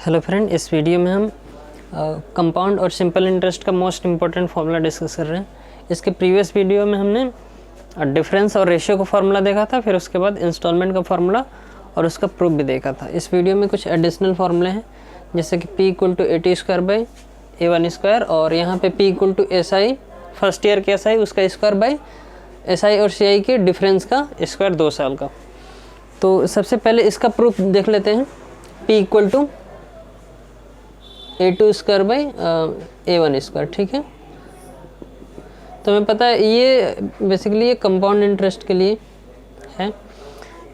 Hello friend, इस video में हम कंपाउंड और सिंपल इंटरेस्ट का मोस्ट इम्पोर्टेंट फार्मूला डिस्कस कर रहे हैं। इसके प्रीवियस वीडियो में हमने डिफरेंस और रेशियो का फार्मूला देखा था, फिर उसके बाद इंस्टॉलमेंट का फार्मूला और उसका प्रूफ भी देखा था। इस वीडियो में कुछ एडिशनल फार्मूले हैं, जैसे कि P = AT² / A1², और यहाँ पे P = SI, फर्स्ट ईयर के SI उसका स्क्वायर बाई SI और CI के डिफरेंस का स्क्वायर 2 साल का। तो सबसे पहले इसका प्रूफ देख लेते हैं। P = A2² / A1², ठीक है। तो हमें पता है ये बेसिकली ये कंपाउंड इंटरेस्ट के लिए है।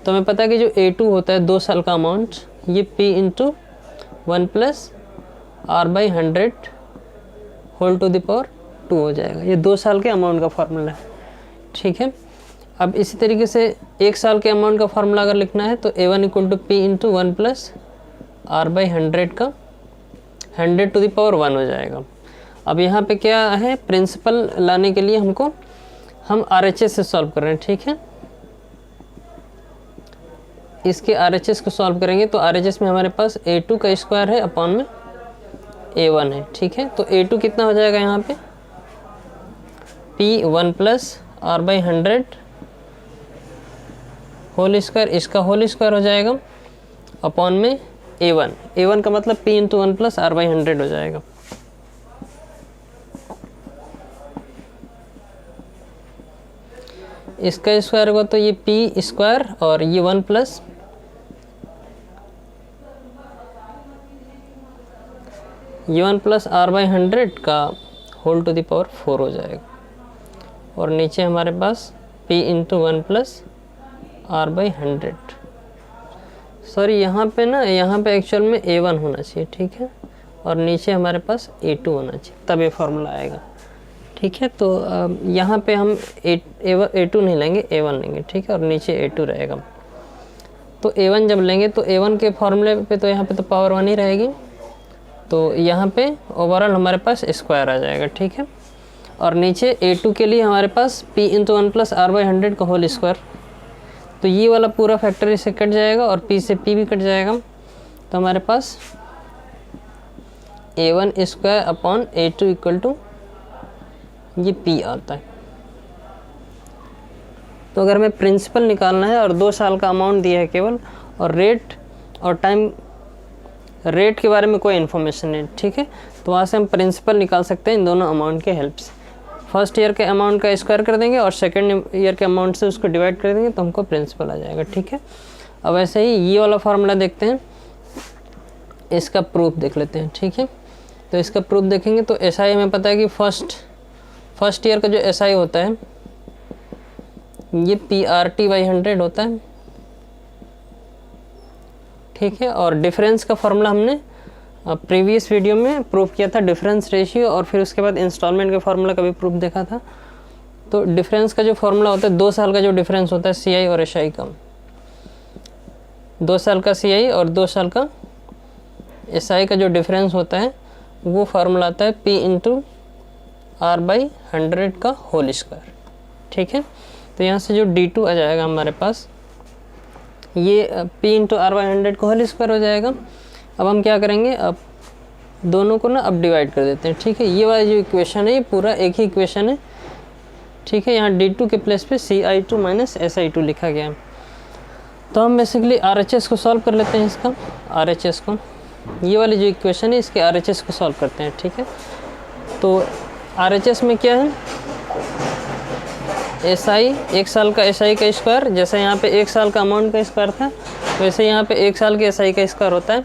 तो हमें पता है कि जो A2 होता है 2 साल का अमाउंट, ये P × 1 + R/100 whole to the power 2 हो जाएगा। ये 2 साल के अमाउंट का फार्मूला है, ठीक है। अब इसी तरीके से 1 साल के अमाउंट का फार्मूला अगर लिखना है तो A1 = P × 1 + R/100 का 100 टू द पावर 1 हो जाएगा। अब यहाँ पे क्या है, प्रिंसिपल लाने के लिए हम RHS से सॉल्व कर रहे हैं, ठीक है। इसके RHS को सॉल्व करेंगे तो RHS में हमारे पास A2 का स्क्वायर है अपॉन में A1 है, ठीक है। तो A2 कितना हो जाएगा यहाँ पे, P 1 + R/100 होल स्क्वायर, इसका होल स्क्वायर हो जाएगा अपॉन में A1 का मतलब P × 1 + R/100 हो जाएगा। इसका स्क्वायर होगा तो ये P² और ये 1 + R/100 का होल टू द पावर 4 हो जाएगा। और नीचे हमारे पास P × 1 + R/100, सॉरी यहाँ पे एक्चुअल में A1 होना चाहिए, ठीक है। और नीचे हमारे पास A2 होना चाहिए, तब ये फार्मूला आएगा, ठीक है। तो यहाँ पे हम A2 नहीं लेंगे, A1 लेंगे, ठीक है। और नीचे A2 रहेगा। तो A1 जब लेंगे तो A1 के फार्मूले पे तो यहाँ पे तो पावर 1 ही रहेगी, तो यहाँ पे ओवरऑल हमारे पास स्क्वायर आ जाएगा, ठीक है। और नीचे A2 के लिए हमारे पास P × 1 + R/100 का होल स्क्वायर, तो ये वाला पूरा फैक्टर इससे कट जाएगा और P से P भी कट जाएगा। तो हमारे पास A1² अपॉन A2 = ये P आता है। तो अगर हमें प्रिंसिपल निकालना है और 2 साल का अमाउंट दिया है केवल, और रेट और टाइम, रेट के बारे में कोई इन्फॉर्मेशन नहीं, ठीक है। तो वहाँ से हम प्रिंसिपल निकाल सकते हैं इन दोनों अमाउंट के हेल्प से। फर्स्ट ईयर के अमाउंट का स्क्वायर कर देंगे और सेकंड ईयर के अमाउंट से उसको डिवाइड कर देंगे तो हमको प्रिंसिपल आ जाएगा, ठीक है। अब ऐसे ही ये वाला फार्मूला देखते हैं, इसका प्रूफ देख लेते हैं, ठीक है। तो इसका प्रूफ देखेंगे तो SI हमें पता है कि फर्स्ट ईयर का जो SI होता है ये PRT/100 होता है, ठीक है। और डिफरेंस का फार्मूला हमने प्रीवियस वीडियो में प्रूफ किया था, डिफरेंस रेशियो, और फिर उसके बाद इंस्टॉलमेंट के फार्मूला का भी प्रूफ देखा था। तो डिफरेंस का जो फार्मूला होता है 2 साल का जो डिफरेंस होता है CI और SI का, 2 साल का CI और 2 साल का SI का जो डिफरेंस होता है वो फार्मूला आता है P × R/100 का होल स्क्वायर, ठीक है। तो यहाँ से जो D2 आ जाएगा हमारे पास, ये P × R/100 का होल स्क्वायर हो जाएगा। अब हम क्या करेंगे, अब दोनों को ना अब डिवाइड कर देते हैं, ठीक है। ये वाला जो इक्वेशन है ये पूरा एक ही इक्वेशन है, ठीक है। यहाँ D2 के प्लेस पे CI2 - SI2 लिखा गया है। तो हम बेसिकली RHS को सॉल्व कर लेते हैं, इसका RHS को, ये वाली जो इक्वेशन है इसके RHS को सॉल्व करते हैं, ठीक है। तो RHS में क्या है, SI 1 साल का SI का स्क्वायर, जैसे यहाँ पे 1 साल का अमाउंट का स्क्वायर था वैसे यहाँ पे 1 साल के SI का स्क्वायर होता है,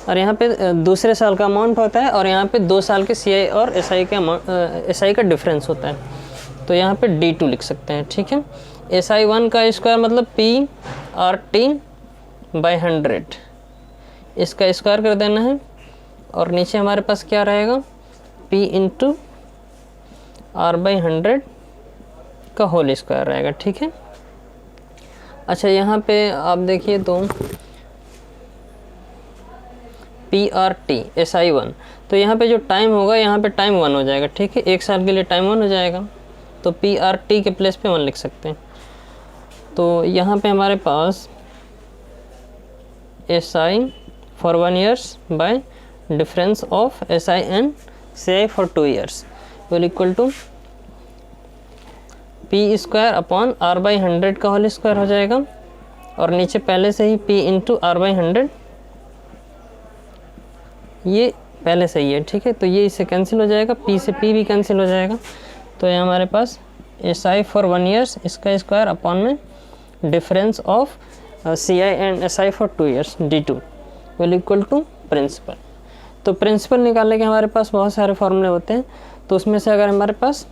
और यहाँ पे दूसरे साल का अमाउंट होता है, और यहाँ पे 2 साल के CI और SI का डिफरेंस होता है। तो यहाँ पे D2 लिख सकते हैं, ठीक है। SI1 का स्क्वायर मतलब PRT/100, इसका स्क्वायर कर देना है, और नीचे हमारे पास क्या रहेगा, P × R/100 का होल स्क्वायर रहेगा, ठीक है। अच्छा, यहाँ पे आप देखिए तो PRT SI1, तो यहाँ पे जो टाइम होगा यहाँ पे टाइम 1 हो जाएगा, ठीक है। 1 साल के लिए टाइम 1 हो जाएगा, तो PRT के प्लेस पे 1 लिख सकते हैं। तो यहाँ पे हमारे पास SI for 1 years by difference of SI and CI for 2 years will equal to P square upon R by 100 का होल स्क्वायर हो जाएगा, और नीचे पहले से ही P इंटू R बाई 100 ये पहले से ही है, ठीक है। तो ये इससे कैंसिल हो जाएगा, P से P भी कैंसिल हो जाएगा। तो ये हमारे पास SI फॉर 1 ईयर्स इसका स्क्वायर अपॉन में difference of CI and SI for 2 years D2 will equal to principal. तो प्रिंसिपल निकालने के हमारे पास बहुत सारे फॉर्मूले होते हैं, तो उसमें से अगर हमारे पास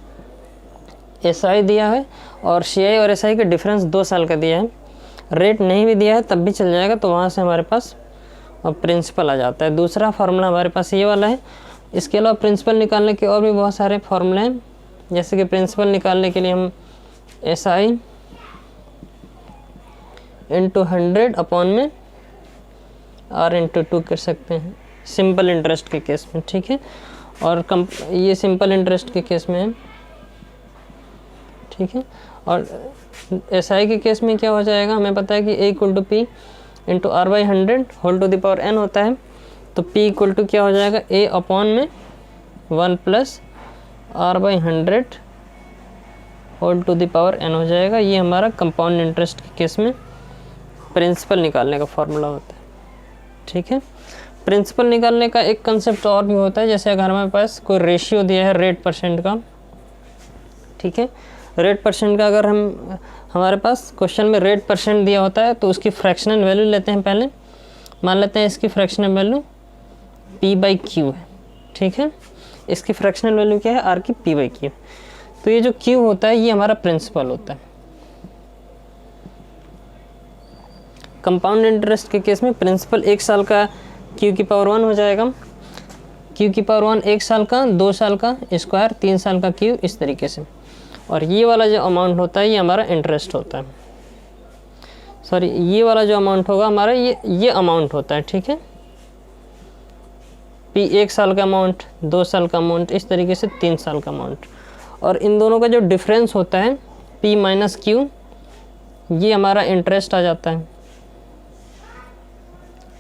SI दिया है और CI और SI का डिफरेंस 2 साल का दिया है, रेट नहीं भी दिया है तब भी चल जाएगा, तो वहाँ से हमारे पास प्रिंसिपल आ जाता है। दूसरा फार्मूला हमारे पास ये वाला है। इसके अलावा प्रिंसिपल निकालने के और भी बहुत सारे फार्मूले हैं, जैसे कि प्रिंसिपल निकालने के लिए हम SI इंटू 100 अपॉन में R इंटू 2 कर सकते हैं सिंपल इंटरेस्ट के केस में, ठीक है। और ये सिंपल इंटरेस्ट के केस में है, ठीक है। और SI के केस में क्या हो जाएगा, हमें पता है कि A equal to P into R by 100 whole to the power n होता है, तो P इक्वल टू क्या हो जाएगा, A अपॉन में 1 plus R by 100 whole to the power n हो जाएगा। ये हमारा कंपाउंड इंटरेस्ट के केस में प्रिंसिपल निकालने का फॉर्मूला होता है, ठीक है। प्रिंसिपल निकालने का एक कंसेप्ट और भी होता है, जैसे अगर हमारे पास कोई रेशियो दिया है रेट परसेंट का, ठीक है। रेट परसेंट का अगर हमारे पास क्वेश्चन में रेट परसेंट दिया होता है, तो उसकी फ्रैक्शनल वैल्यू लेते हैं। पहले मान लेते हैं इसकी fractional value P by Q है, ठीक है। इसकी फ्रैक्शनल वैल्यू क्या है, R की P बाई Q। तो ये जो Q होता है ये हमारा प्रिंसिपल होता है। कंपाउंड इंटरेस्ट के केस में प्रिंसिपल 1 साल का Q की पावर 1 हो जाएगा, Q की पावर 1 1 साल का, 2 साल का स्क्वायर, 3 साल का Q, इस तरीके से। और ये वाला जो अमाउंट होता है ये हमारा इंटरेस्ट होता है, सॉरी ये वाला जो अमाउंट होगा हमारा ये अमाउंट होता है, ठीक है। P 1 साल का अमाउंट, 2 साल का अमाउंट, इस तरीके से 3 साल का अमाउंट। और इन दोनों का जो डिफरेंस होता है P माइनस Q, ये हमारा इंटरेस्ट आ जाता है।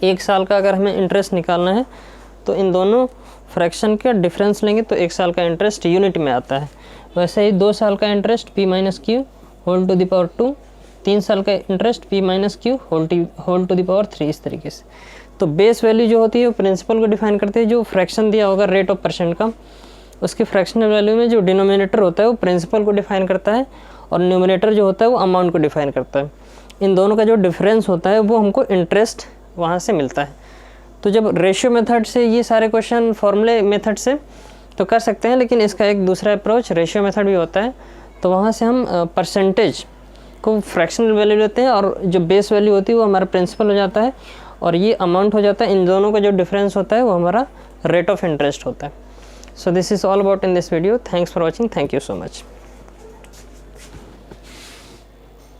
1 साल का अगर हमें इंटरेस्ट निकालना है तो इन दोनों फ्रैक्शन का डिफरेंस लेंगे तो 1 साल का इंटरेस्ट यूनिट में आता है। वैसे ही 2 साल का interest P minus Q whole to the power 2, 3 साल का interest P minus Q whole to the power 3, इस तरीके से। तो बेस वैल्यू जो होती है वो प्रिंसिपल को डिफाइन करते हैं। जो फ्रैक्शन दिया होगा रेट ऑफ परसेंट का, उसकी फ्रैक्शनल वैल्यू में जो डिनोमिनेटर होता है वो प्रिंसिपल को डिफाइन करता है, और न्यूमिनेटर जो होता है वो अमाउंट को डिफाइन करता है। इन दोनों का जो डिफरेंस होता है वो हमको इंटरेस्ट वहाँ से मिलता है। तो जब रेशियो मेथड से ये सारे क्वेश्चन फॉर्मूले मेथड से तो कर सकते हैं, लेकिन इसका एक दूसरा अप्रोच रेशियो मेथड भी होता है। तो वहाँ से हम परसेंटेज को फ्रैक्शनल वैल्यू लेते हैं, और जो बेस वैल्यू होती है वो हमारा प्रिंसिपल हो जाता है, और ये अमाउंट हो जाता है। इन दोनों का जो डिफरेंस होता है वो हमारा रेट ऑफ इंटरेस्ट होता है। So this is all about in this video. Thanks for watching. Thank you so much.